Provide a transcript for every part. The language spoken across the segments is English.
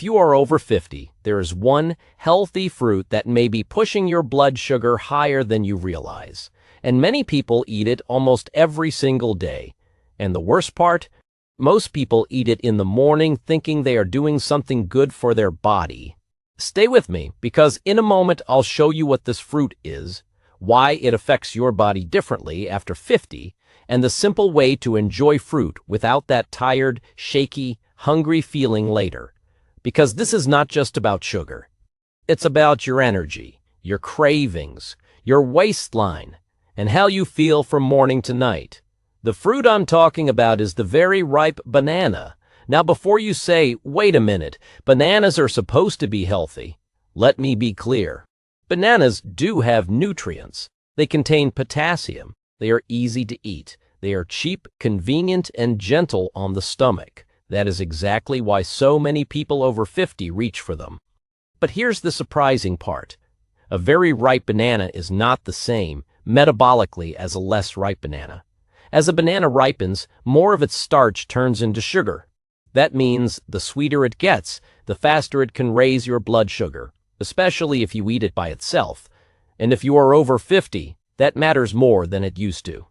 If you are over 50, there is one healthy fruit that may be pushing your blood sugar higher than you realize. And many people eat it almost every single day. And the worst part? Most people eat it in the morning thinking they are doing something good for their body. Stay with me, because in a moment I'll show you what this fruit is, why it affects your body differently after 50, and the simple way to enjoy fruit without that tired, shaky, hungry feeling later. Because this is not just about sugar. It's about your energy, your cravings, your waistline, and how you feel from morning to night. The fruit I'm talking about is the very ripe banana. Now before you say, wait a minute, bananas are supposed to be healthy, let me be clear. Bananas do have nutrients. They contain potassium. They are easy to eat. They are cheap, convenient, and gentle on the stomach. That is exactly why so many people over 50 reach for them. But here's the surprising part. A very ripe banana is not the same metabolically as a less ripe banana. As a banana ripens, more of its starch turns into sugar. That means the sweeter it gets, the faster it can raise your blood sugar, especially if you eat it by itself. And if you are over 50, that matters more than it used to.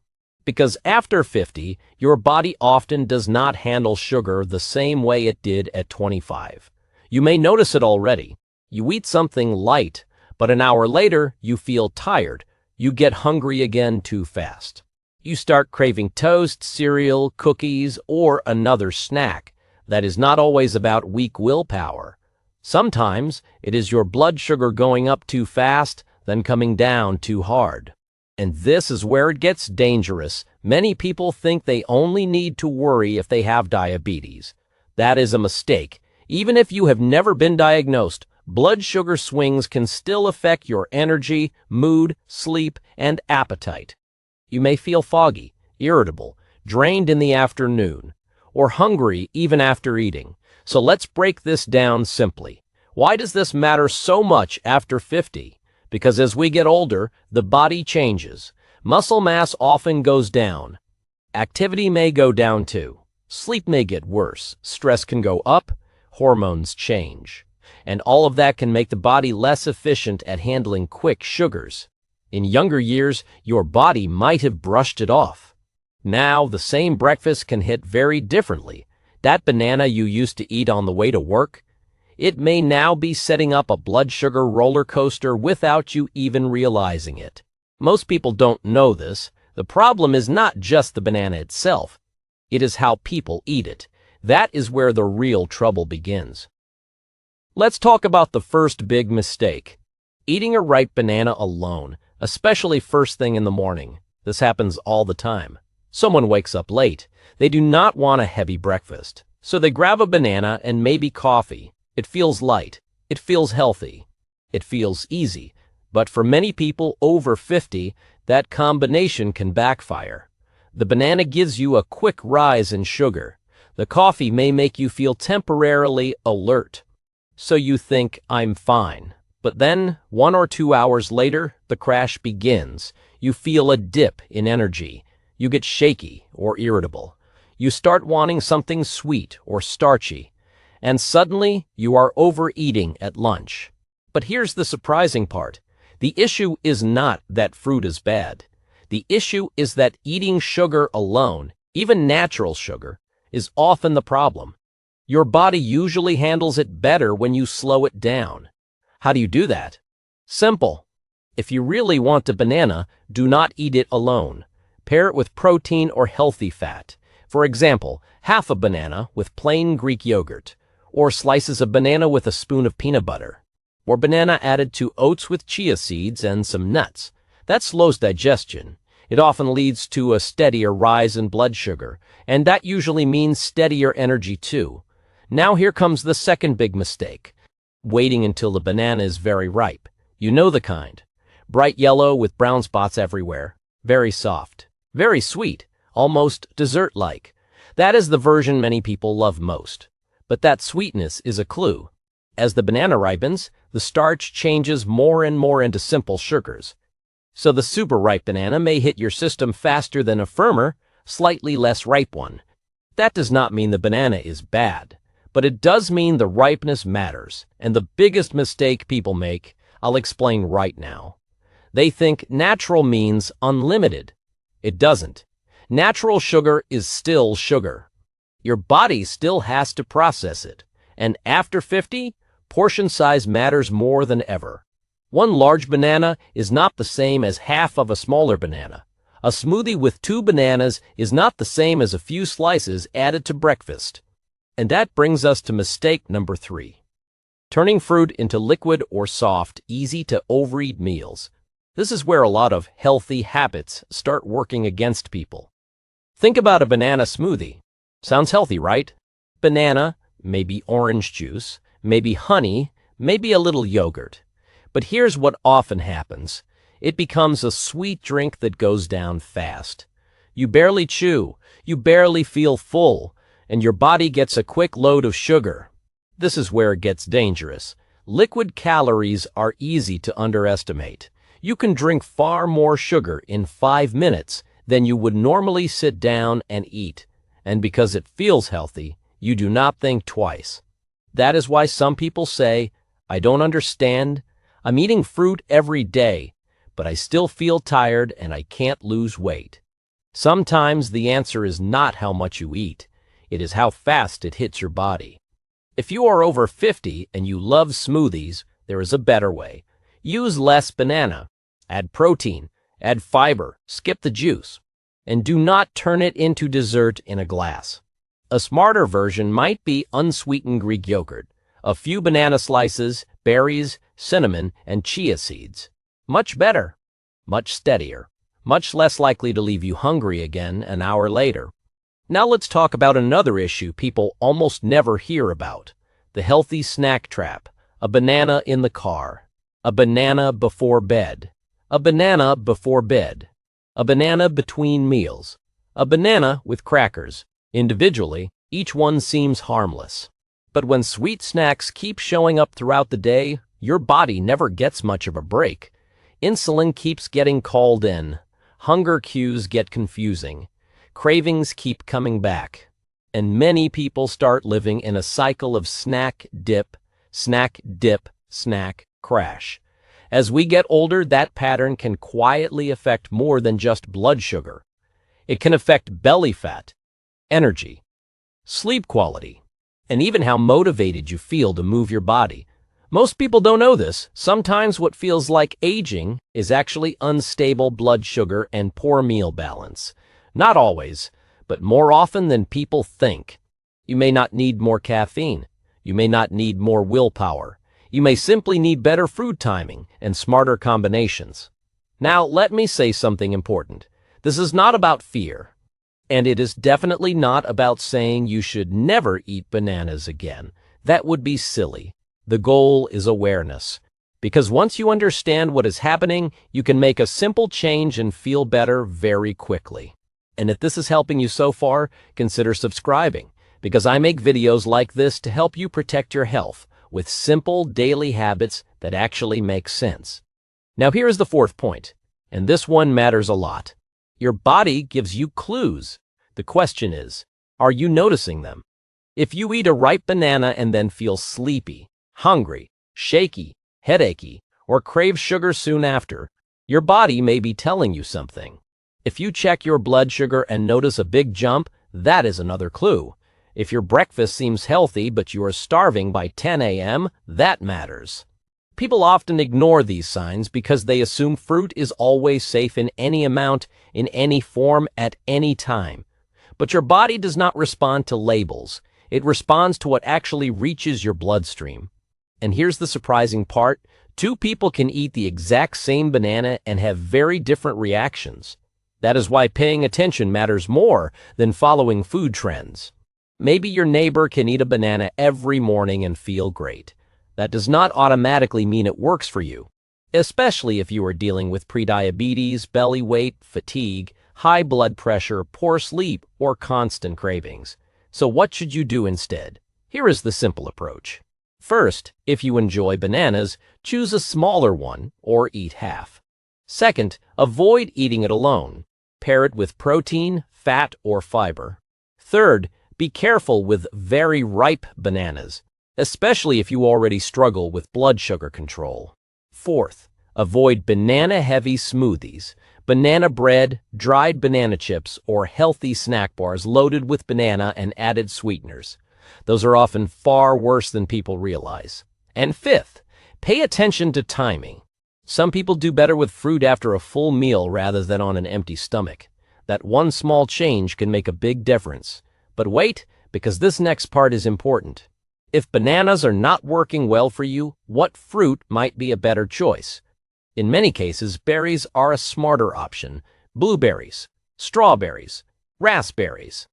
Because after 50, your body often does not handle sugar the same way it did at 25. You may notice it already. You eat something light, but an hour later, you feel tired. You get hungry again too fast. You start craving toast, cereal, cookies, or another snack. That is not always about weak willpower. Sometimes it is your blood sugar going up too fast, then coming down too hard. And this is where it gets dangerous. Many people think they only need to worry if they have diabetes. That is a mistake. Even if you have never been diagnosed, blood sugar swings can still affect your energy, mood, sleep, and appetite. You may feel foggy, irritable, drained in the afternoon, or hungry even after eating. So let's break this down simply. Why does this matter so much after 50? Because as we get older, the body changes. Muscle mass often goes down. Activity may go down too. Sleep may get worse. Stress can go up. Hormones change. And all of that can make the body less efficient at handling quick sugars. In younger years, your body might have brushed it off. Now, the same breakfast can hit very differently. That banana you used to eat on the way to work, it may now be setting up a blood sugar roller coaster without you even realizing it. Most people don't know this. The problem is not just the banana itself. It is how people eat it. That is where the real trouble begins. Let's talk about the first big mistake. Eating a ripe banana alone, especially first thing in the morning. This happens all the time. Someone wakes up late. They do not want a heavy breakfast. So they grab a banana and maybe coffee. It feels light. It feels healthy. It feels easy. But for many people over 50, that combination can backfire. The banana gives you a quick rise in sugar. The coffee may make you feel temporarily alert. So you think, I'm fine. But then, 1 or 2 hours later, the crash begins. You feel a dip in energy. You get shaky or irritable. You start wanting something sweet or starchy. And suddenly, you are overeating at lunch. But here's the surprising part. The issue is not that fruit is bad. The issue is that eating sugar alone, even natural sugar, is often the problem. Your body usually handles it better when you slow it down. How do you do that? Simple. If you really want a banana, do not eat it alone. Pair it with protein or healthy fat. For example, half a banana with plain Greek yogurt, or slices of banana with a spoon of peanut butter, or banana added to oats with chia seeds and some nuts. That slows digestion. It often leads to a steadier rise in blood sugar, and that usually means steadier energy too. Now here comes the second big mistake. Waiting until the banana is very ripe. You know the kind. Bright yellow with brown spots everywhere. Very soft. Very sweet. Almost dessert-like. That is the version many people love most. But that sweetness is a clue. As the banana ripens, the starch changes more and more into simple sugars. So the super ripe banana may hit your system faster than a firmer, slightly less ripe one. That does not mean the banana is bad, But it does mean the ripeness matters, and the biggest mistake people make, I'll explain right now. They think natural means unlimited. It doesn't. Natural sugar is still sugar. Your body still has to process it, and after 50, portion size matters more than ever. One large banana is not the same as half of a smaller banana. A smoothie with 2 bananas is not the same as a few slices added to breakfast. And that brings us to mistake number 3. Turning fruit into liquid or soft, easy to overeat meals. This is where a lot of healthy habits start working against people. Think about a banana smoothie. Sounds healthy, right? Banana, maybe orange juice, maybe honey, maybe a little yogurt. But here's what often happens. It becomes a sweet drink that goes down fast. You barely chew, you barely feel full, and your body gets a quick load of sugar. This is where it gets dangerous. Liquid calories are easy to underestimate. You can drink far more sugar in 5 minutes than you would normally sit down and eat. And because it feels healthy, you do not think twice. That is why some people say, I don't understand. I'm eating fruit every day, but I still feel tired and I can't lose weight. Sometimes the answer is not how much you eat. It is how fast it hits your body. If you are over 50 and you love smoothies, there is a better way. Use less banana. Add protein. Add fiber. Skip the juice. And do not turn it into dessert in a glass. A smarter version might be unsweetened Greek yogurt, a few banana slices, berries, cinnamon, and chia seeds. Much better, much steadier, much less likely to leave you hungry again an hour later. Now let's talk about another issue people almost never hear about, the healthy snack trap, a banana in the car, a banana before bed, a banana before bed, a banana between meals, a banana with crackers. Individually, each one seems harmless. But when sweet snacks keep showing up throughout the day, your body never gets much of a break. Insulin keeps getting called in. Hunger cues get confusing. Cravings keep coming back. And many people start living in a cycle of snack, dip, crash. As we get older, that pattern can quietly affect more than just blood sugar. It can affect belly fat, energy, sleep quality, and even how motivated you feel to move your body. Most people don't know this. Sometimes what feels like aging is actually unstable blood sugar and poor meal balance. Not always, but more often than people think. You may not need more caffeine. You may not need more willpower. You may simply need better food timing and smarter combinations. Now, let me say something important. This is not about fear, and it is definitely not about saying you should never eat bananas again. That would be silly. The goal is awareness, because once you understand what is happening, you can make a simple change and feel better very quickly. And if this is helping you so far, consider subscribing, because I make videos like this to help you protect your health with simple daily habits that actually make sense. Now here is the 4th point, and this one matters a lot. Your body gives you clues. The question is, are you noticing them? If you eat a ripe banana and then feel sleepy, hungry, shaky, headachy, or crave sugar soon after, your body may be telling you something. If you check your blood sugar and notice a big jump, that is another clue. If your breakfast seems healthy but you are starving by 10 a.m., that matters. People often ignore these signs because they assume fruit is always safe in any amount, in any form, at any time. But your body does not respond to labels. It responds to what actually reaches your bloodstream. And here's the surprising part. 2 people can eat the exact same banana and have very different reactions. That is why paying attention matters more than following food trends. Maybe your neighbor can eat a banana every morning and feel great. That does not automatically mean it works for you, especially if you are dealing with prediabetes, belly weight, fatigue, high blood pressure, poor sleep, or constant cravings. So what should you do instead? Here is the simple approach. First, if you enjoy bananas, choose a smaller one or eat half. Second, avoid eating it alone. Pair it with protein, fat, or fiber. Third, Be careful with very ripe bananas, especially if you already struggle with blood sugar control. Fourth, avoid banana-heavy smoothies, banana bread, dried banana chips, or healthy snack bars loaded with banana and added sweeteners. Those are often far worse than people realize. And fifth, pay attention to timing. Some people do better with fruit after a full meal rather than on an empty stomach. That one small change can make a big difference. But wait, because this next part is important. If bananas are not working well for you, what fruit might be a better choice? In many cases, berries are a smarter option. Blueberries, strawberries, raspberries,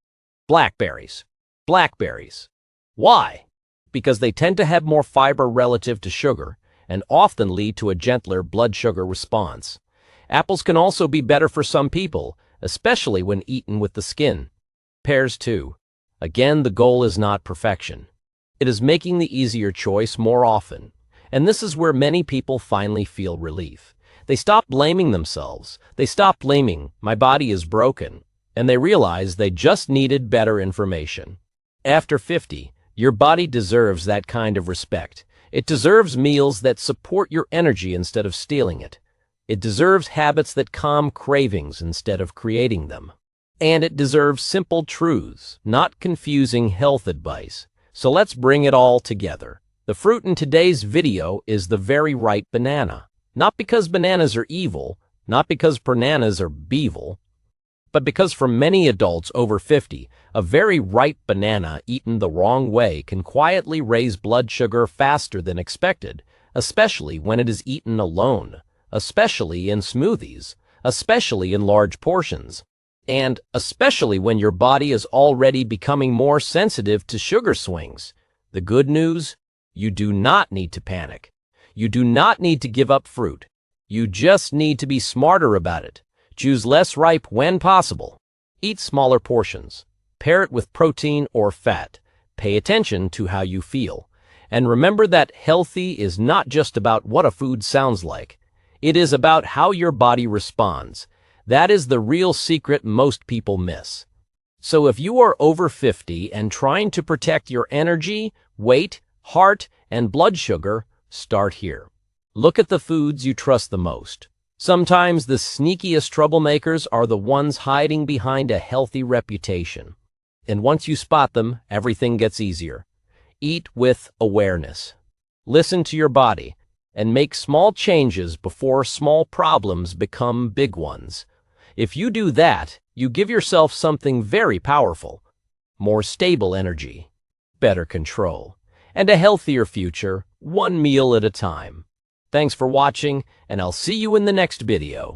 blackberries. Why? Because they tend to have more fiber relative to sugar and often lead to a gentler blood sugar response. Apples can also be better for some people, especially when eaten with the skin. Pears too. Again, the goal is not perfection. It is making the easier choice more often. And this is where many people finally feel relief. They stop blaming themselves. They stop blaming, "My body is broken," and they realize they just needed better information. After 50, your body deserves that kind of respect. It deserves meals that support your energy instead of stealing it. It deserves habits that calm cravings instead of creating them. And it deserves simple truths, not confusing health advice. So let's bring it all together. The fruit in today's video is the very right banana. Not because bananas are evil, not because bananas are beevil, but because for many adults over 50, a very ripe banana eaten the wrong way can quietly raise blood sugar faster than expected, especially when it is eaten alone, especially in smoothies, especially in large portions, and especially when your body is already becoming more sensitive to sugar swings. The good news? You do not need to panic. You do not need to give up fruit. You just need to be smarter about it. Choose less ripe when possible. Eat smaller portions. Pair it with protein or fat. Pay attention to how you feel. And remember that healthy is not just about what a food sounds like. It is about how your body responds. That is the real secret most people miss. So if you are over 50 and trying to protect your energy, weight, heart, and blood sugar, start here. Look at the foods you trust the most. Sometimes the sneakiest troublemakers are the ones hiding behind a healthy reputation. And once you spot them, everything gets easier. Eat with awareness. Listen to your body and make small changes before small problems become big ones. If you do that, you give yourself something very powerful: more stable energy, better control, and a healthier future, one meal at a time. Thanks for watching, and I'll see you in the next video.